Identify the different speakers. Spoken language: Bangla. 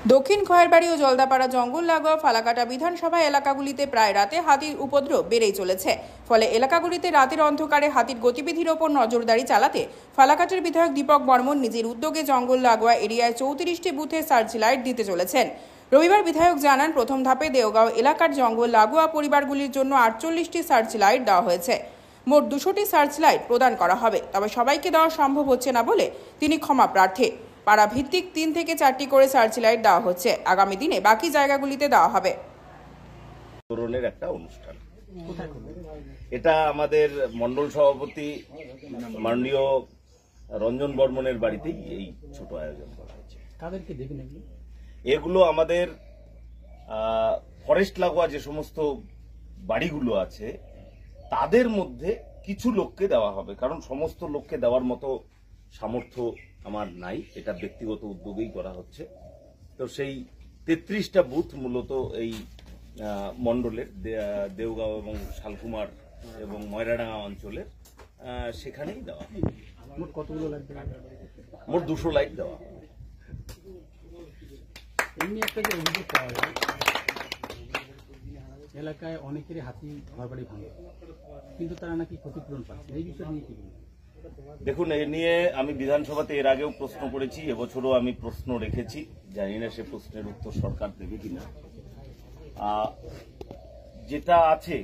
Speaker 1: দক্ষিণ খয়েরবাড়ি ও জলদাপাড়া জঙ্গল লাগোয়া ফালাকাটা বিধানসভা এলাকাগুলিতে প্রায় রাতে হাতির উপদ্রব বেড়েই চলেছে। ফলে এলাকাগুলিতে রাতের অন্ধকারে হাতির গতিবিধির ওপর নজরদারি চালাতে ফালাকাটার বিধায়ক দীপক বর্মন নিজের উদ্যোগে জঙ্গল লাগোয়া এরিয়ায় 34টি বুথে সার্চ লাইট দিতে চলেছেন। রবিবার বিধায়ক জানান, প্রথম ধাপে দেওগাঁও এলাকার জঙ্গল লাগোয়া পরিবারগুলির জন্য 48টি সার্চ লাইট দেওয়া হয়েছে। মোট 200টি সার্চ লাইট প্রদান করা হবে, তবে সবাইকে দেওয়া সম্ভব হচ্ছে না বলে তিনি ক্ষমা প্রার্থী। পাড়া ভিত্তিক 3 থেকে 4টি করে সার্চ লাইট দেওয়া হচ্ছে, আগামী দিনে বাকি জায়গাগুলিতে দেওয়া হবে।
Speaker 2: ধরনের একটা অনুষ্ঠান, এটা আমাদের মন্ডল সভাপতি মাননীয় রঞ্জন বর্মনের বাড়িতেই এই ছোট আয়োজন করা হয়েছে।
Speaker 3: কাদেরকে দেখবেন
Speaker 2: এগুলো? আমাদের ফরেস্ট লাগোয়া যে সমস্ত বাড়িগুলো আছে তাদের মধ্যে কিছু লোককে দেওয়া হবে, কারণ সমস্ত লোককে দেওয়ার মতো সামর্থ্য আমার নাই, এটা ব্যক্তিগত উদ্যোগেই করা হচ্ছে। তো সেই 33টা বুথ মূলত এই মন্ডলের দেওগাঁও এবং শালকুমার এবং ময়রাডাঙ্গা অঞ্চলের, সেখানেই দেওয়া হবে।
Speaker 3: মোট কতগুলো লাগবে?
Speaker 2: মোট 200 লাইট দেওয়া হবে।
Speaker 3: এমনি একটা যে অভিযোগ পাওয়া যায়, এলাকায় অনেকেরই হাতি ঘরবাড়ি ভাঙে, কিন্তু তারা নাকি ক্ষতিপূরণ পাচ্ছে, এই বিষয় নিয়ে কি বলবেন?
Speaker 2: দেখুন, এ নিয়ে আমি বিধানসভাতে এর আগেও প্রশ্ন করেছি, এবছরও আমি প্রশ্ন রেখেছি, জানি না সে প্রশ্নের উত্তর সরকার দেবে কিনা। যেটা আছে